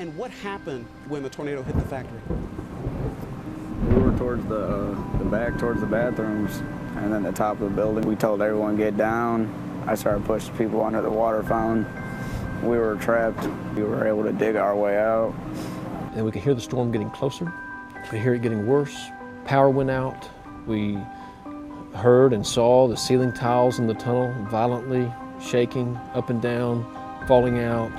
And what happened when the tornado hit the factory? We were towards the back, towards the bathrooms, and then the top of the building. We told everyone to get down. I started pushing people under the water fountain. We were trapped. We were able to dig our way out. And we could hear the storm getting closer. We could hear it getting worse. Power went out. We heard and saw the ceiling tiles in the tunnel violently shaking up and down, falling out.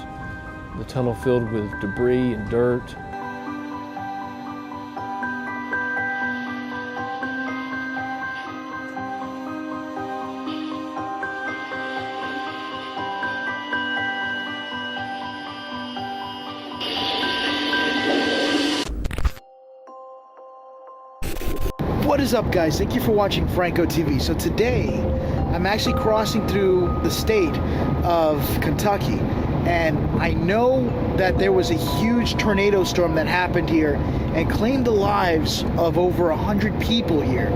The tunnel filled with debris and dirt. What is up, guys? Thank you for watching Franco TV. So today I'm actually crossing through the state of Kentucky, and I know that there was a huge tornado storm that happened here and claimed the lives of over 100 people here.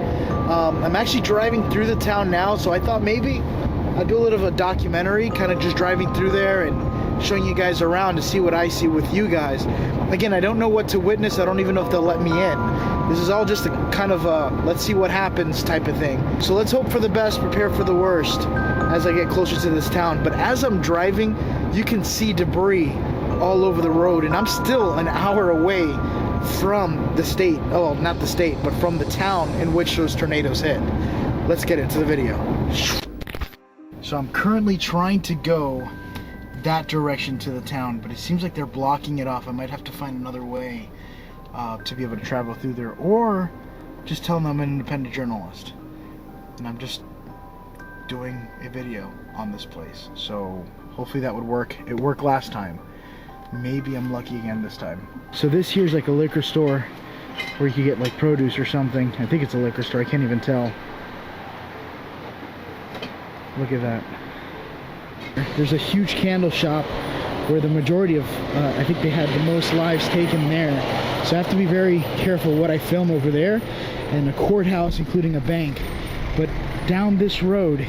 I'm actually driving through the town now, so I thought maybe I'd do a little of a documentary, kind of just driving through there and showing you guys around to see what I see with you guys. Again, I don't know what to witness. I don't even know if they'll let me in. This is all just a kind of a let's see what happens type of thing. So let's hope for the best, prepare for the worst as I get closer to this town. But as I'm driving, you can see debris all over the road, and I'm still an hour away from the state. Oh, not the state, but from the town in which those tornadoes hit. Let's get into the video. So I'm currently trying to go that direction to the town, but it seems like they're blocking it off. I might have to find another way to be able to travel through there, or just tell them I'm an independent journalist and I'm just doing a video on this place. So hopefully that would work. It worked last time. Maybe I'm lucky again this time. So this here's like a liquor store where you could get like produce or something. I think it's a liquor store, I can't even tell. Look at that. There's a huge candle shop where the majority of, I think they had the most lives taken there. So I have to be very careful what I film over there, and a courthouse, including a bank. But down this road,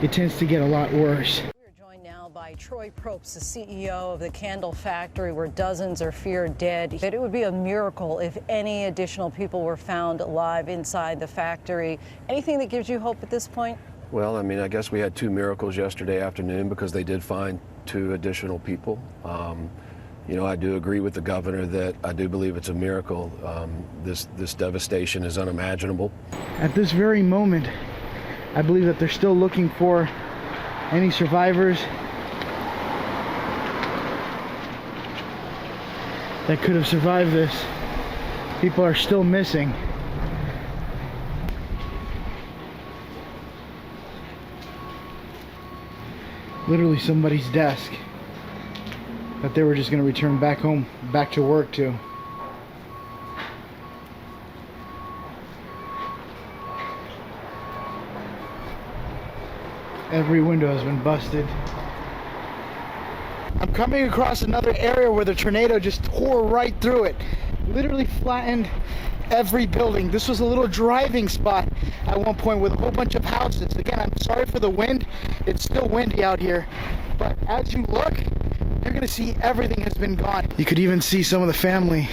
it tends to get a lot worse. We're joined now by Troy Propst, the CEO of the candle factory where dozens are feared dead. That it would be a miracle if any additional people were found alive inside the factory. Anything that gives you hope at this point? Well, I mean, I guess we had two miracles yesterday afternoon because they did find two additional people. You know, I do agree with the governor that I do believe it's a miracle. This devastation is unimaginable. At this very moment, I believe that they're still looking for any survivors that could have survived this. People are still missing. Literally somebody's desk that they were just going to return back home, back to work to. Every window has been busted. I'm coming across another area where the tornado just tore right through it. Literally flattened every building. This was a little driving spot at one point with a whole bunch of houses. Again, I'm sorry for the wind. It's still windy out here. But as you look, you're gonna see everything has been gone. You could even see some of the family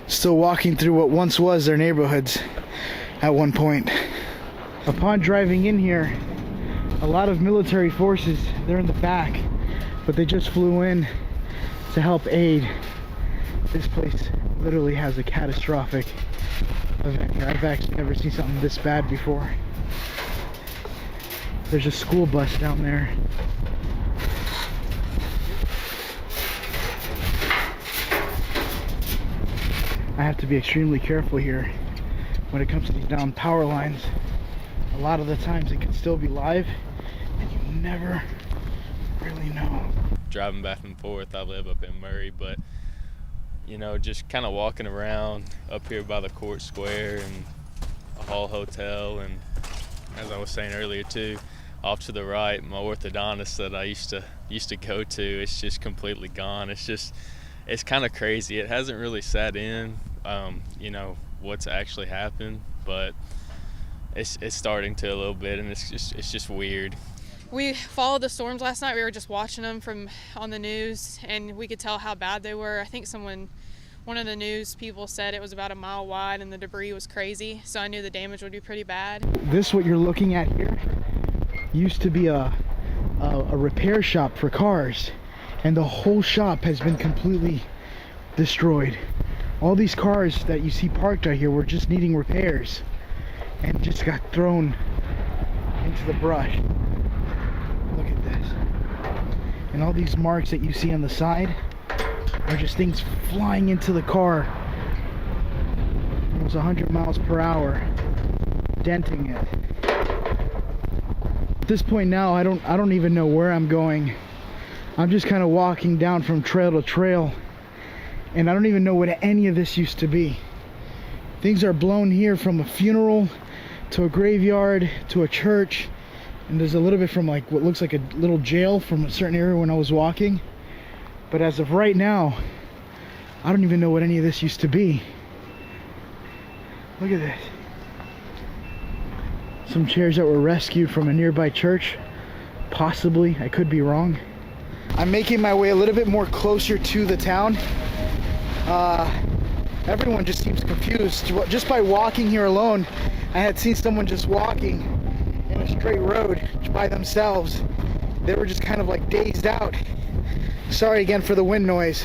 still walking through what once was their neighborhoods at one point. Upon driving in here, a lot of military forces, they're in the back, but they just flew in to help aid. This place literally has a catastrophic event here. I've actually never seen something this bad before. There's a school bus down there. I have to be extremely careful here when it comes to these down power lines. A lot of the times it can still be live and you never really know. Driving back and forth, I live up in Murray, but you know, just kind of walking around up here by the Court Square and a Hall Hotel, and as I was saying earlier too, off to the right, my orthodontist that I used to go to, it's just completely gone. It's kind of crazy. It hasn't really sat in, you know, what's actually happened, but it's starting to a little bit, and it's just weird. We followed the storms last night. We were just watching them on the news, and we could tell how bad they were. I think one of the news people said it was about a mile wide and the debris was crazy, so I knew the damage would be pretty bad. This, what you're looking at here, used to be a repair shop for cars, and the whole shop has been completely destroyed. All these cars that you see parked out here were just needing repairs and just got thrown into the brush. Look at this. And all these marks that you see on the side are just things flying into the car. It was 100 miles per hour, denting it. At this point now, I don't even know where I'm going. I'm just kind of walking down from trail to trail, and I don't even know what any of this used to be. Things are blown here from a funeral to a graveyard to a church, and there's a little bit from like what looks like a little jail from a certain area when I was walking. But as of right now, I don't even know what any of this used to be. Look at this. Some chairs that were rescued from a nearby church, possibly. I could be wrong. I'm making my way a little bit more closer to the town. Everyone just seems confused. Just by walking here alone, I had seen someone just walking in a straight road by themselves. They were just kind of like dazed out. Sorry again for the wind noise,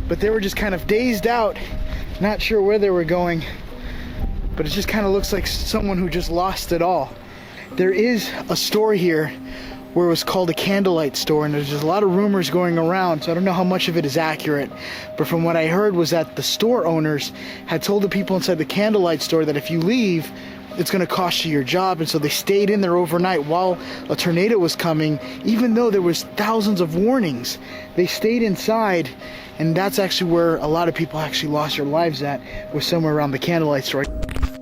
but they were just kind of dazed out, not sure where they were going. But it just kind of looks like someone who just lost it all. There is a store here where it was called a candlelight store, and there's just a lot of rumors going around, so I don't know how much of it is accurate. But from what I heard was that the store owners had told the people inside the candlelight store that if you leave, it's going to cost you your job, and so they stayed in there overnight while a tornado was coming, even though there was thousands of warnings. They stayed inside, and that's actually where a lot of people actually lost their lives at, was somewhere around the candlelight store.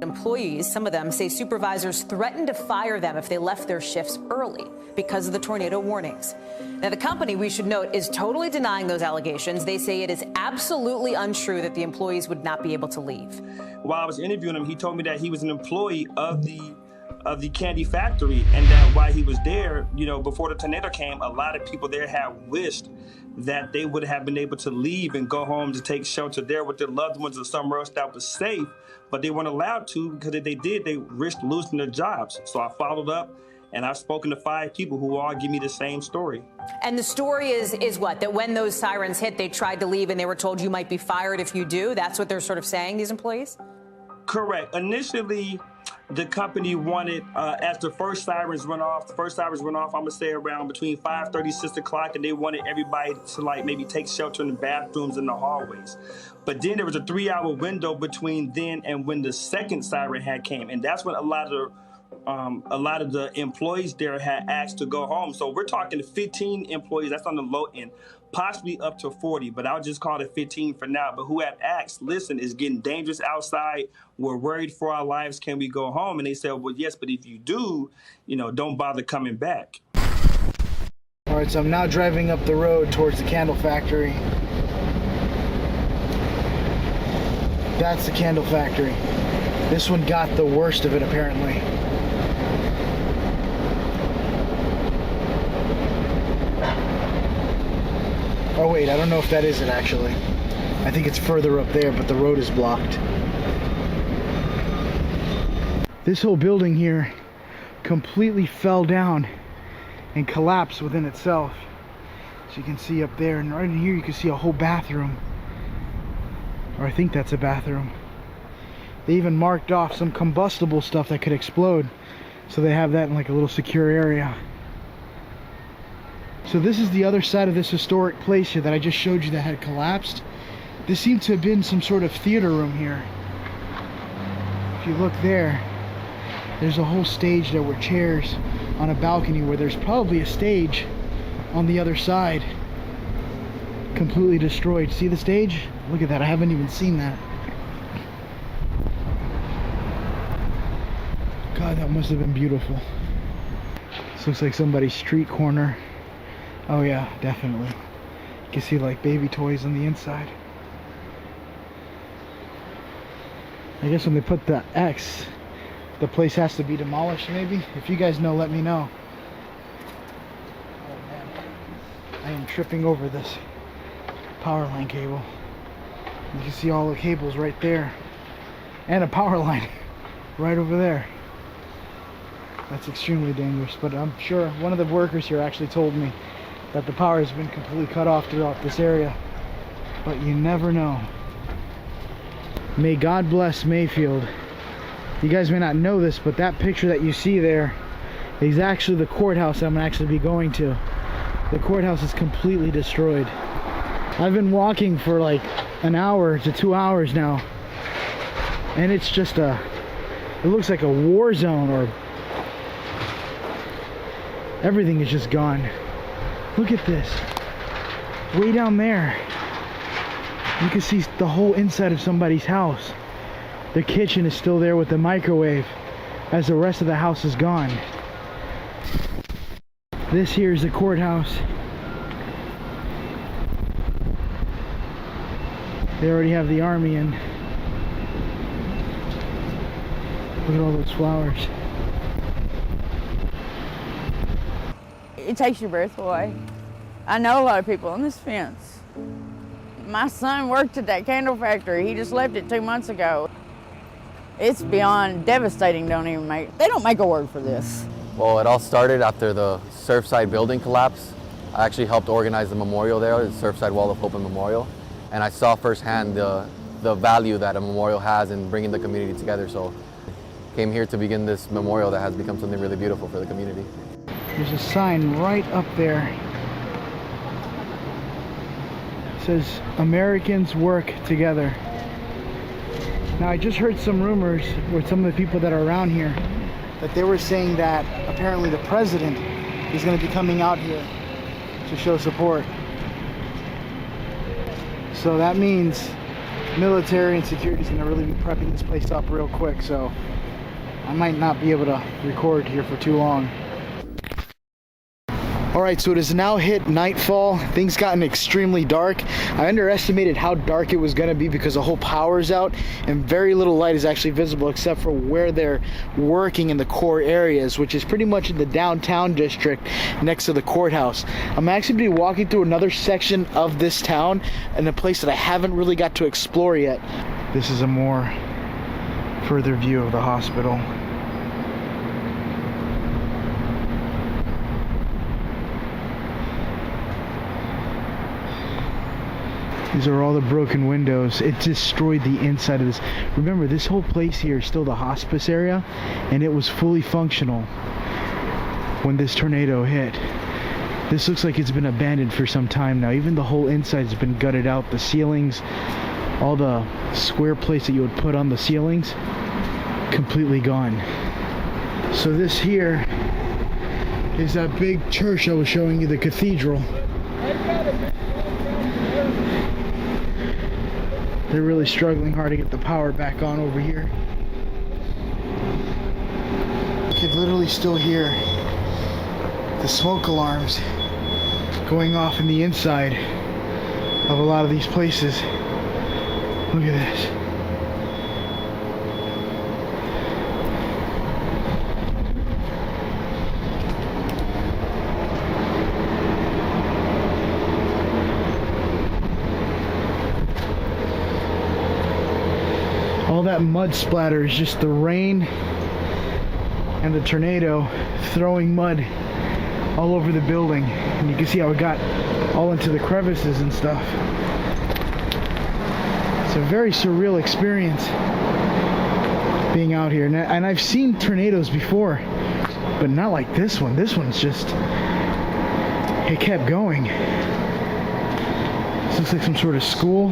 Employees, some of them, say supervisors threatened to fire them if they left their shifts early because of the tornado warnings. Now, the company, we should note, is totally denying those allegations. They say it is absolutely untrue that the employees would not be able to leave. While I was interviewing him, he told me that he was an employee of the candy factory, and that while he was there, you know, before the tornado came, a lot of people there had wished that they would have been able to leave and go home to take shelter there with their loved ones or somewhere else that was safe, but they weren't allowed to, because if they did, they risked losing their jobs. So I followed up, and I've spoken to 5 people who all give me the same story. And the story is what? That when those sirens hit, they tried to leave and they were told you might be fired if you do? That's what they're sort of saying, these employees? Correct. Initially, the company wanted, as the first sirens went off, I'm gonna say around between 5:30, 6 o'clock, and they wanted everybody to like maybe take shelter in the bathrooms and the hallways. But then there was a 3-hour window between then and when the second siren had came, and that's when a lot of the employees there had asked to go home. So we're talking 15 employees, that's on the low end, possibly up to 40, but I'll just call it 15 for now, but who had asked, listen, it's getting dangerous outside, we're worried for our lives, can we go home? And they said, well, yes, but if you do, you know, don't bother coming back. All right, so I'm now driving up the road towards the candle factory. That's the candle factory. This one got the worst of it, apparently. Oh wait, I don't know if that is it actually. I think it's further up there, but the road is blocked. This whole building here completely fell down and collapsed within itself. So you can see up there, and right in here you can see a whole bathroom. Or I think that's a bathroom. They even marked off some combustible stuff that could explode. So they have that in like a little secure area. So this is the other side of this historic place here that I just showed you that had collapsed. This seemed to have been some sort of theater room here. If you look there, there's a whole stage. There were chairs on a balcony where there's probably a stage on the other side. Completely destroyed. See the stage? Look at that. I haven't even seen that. God, that must have been beautiful. This looks like somebody's street corner. Oh yeah, definitely. You can see like baby toys on the inside. I guess when they put the X, the place has to be demolished maybe. If you guys know, let me know. I am tripping over this power line cable. You can see all the cables right there. And a power line right over there. That's extremely dangerous, but I'm sure one of the workers here actually told me that the power has been completely cut off throughout this area. But you never know. May God bless Mayfield. You guys may not know this, but that picture that you see there is actually the courthouse I'm going to actually be going to. The courthouse is completely destroyed. I've been walking for like an hour to 2 hours now, and it's just it looks like a war zone, or everything is just gone. Look at this. Way down there, you can see the whole inside of somebody's house. The kitchen is still there with the microwave, as the rest of the house is gone. This here is the courthouse. They already have the army in. Look at all those flowers. It takes your breath away. I know a lot of people on this fence. My son worked at that candle factory. He just left it 2 months ago. It's beyond devastating. They don't make a word for this. Well, it all started after the Surfside building collapse. I actually helped organize the memorial there, the Surfside Wall of Hope and Memorial. And I saw firsthand the value that a memorial has in bringing the community together. So came here to begin this memorial that has become something really beautiful for the community. There's a sign right up there. It says, Americans work together. Now, I just heard some rumors with some of the people that are around here that they were saying that apparently the president is going to be coming out here to show support. So that means military and security is going to really be prepping this place up real quick. So I might not be able to record here for too long. Alright, so it has now hit nightfall. Things gotten extremely dark. I underestimated how dark it was going to be because the whole power's out and very little light is actually visible except for where they're working in the core areas, which is pretty much in the downtown district next to the courthouse. I'm actually going to be walking through another section of this town in a place that I haven't really got to explore yet. This is a more further view of the hospital. These are all the broken windows. It destroyed the inside of this. Remember, this whole place here is still the hospice area, and it was fully functional when this tornado hit. This looks like it's been abandoned for some time now. Even the whole inside has been gutted out. The ceilings, all the square plates that you would put on the ceilings, completely gone. So this here is that big church I was showing you, the cathedral. They're really struggling hard to get the power back on over here. You could literally still hear the smoke alarms going off in the inside of a lot of these places. Look at this. All that mud splatter is just the rain and the tornado throwing mud all over the building. And you can see how it got all into the crevices and stuff. It's a very surreal experience being out here. And I've seen tornadoes before, but not like this one. This one's just, it kept going. This looks like some sort of school.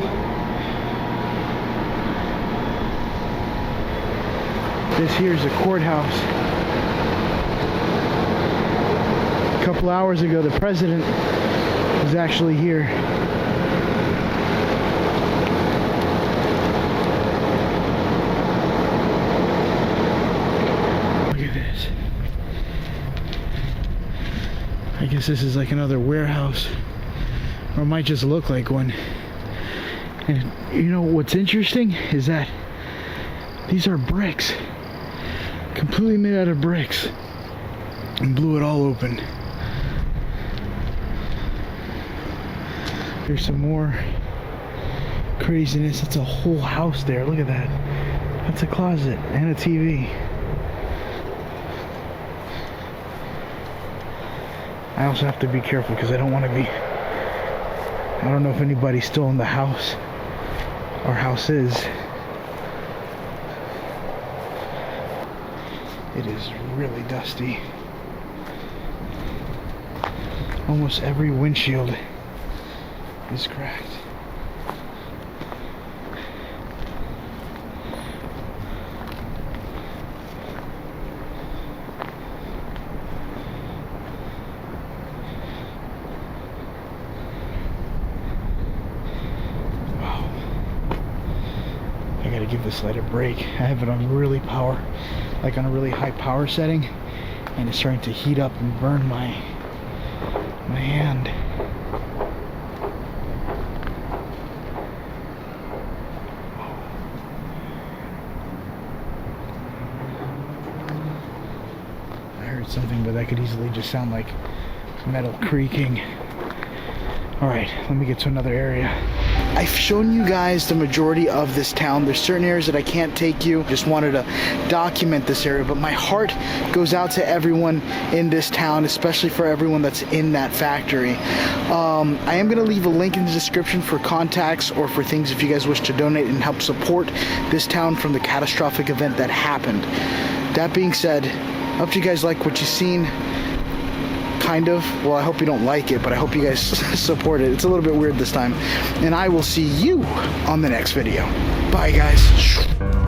This here is a courthouse. A couple hours ago, the president was actually here. Look at this. I guess this is like another warehouse, or it might just look like one. And you know what's interesting is that these are bricks. Completely made out of bricks, and blew it all open. Here's some more craziness. It's a whole house there. Look at that. That's a closet and a TV. I also have to be careful because I don't want to be... I don't know if anybody's still in the house. Our house is. It is really dusty. Almost every windshield is cracked. Wow. I gotta give this light a break. I have it on really power, like on a really high power setting, and it's starting to heat up and burn my hand. I heard something, but that could easily just sound like metal creaking. Alright, let me get to another area. I've shown you guys the majority of this town. There's certain areas that I can't take you. Just wanted to document this area, but my heart goes out to everyone in this town, especially for everyone that's in that factory. I am going to leave a link in the description for contacts or for things if you guys wish to donate and help support this town from the catastrophic event that happened. That being said, I hope you guys like what you've seen. Kind of. Well, I hope you don't like it, but I hope you guys support it. It's a little bit weird this time. And I will see you on the next video. Bye, guys.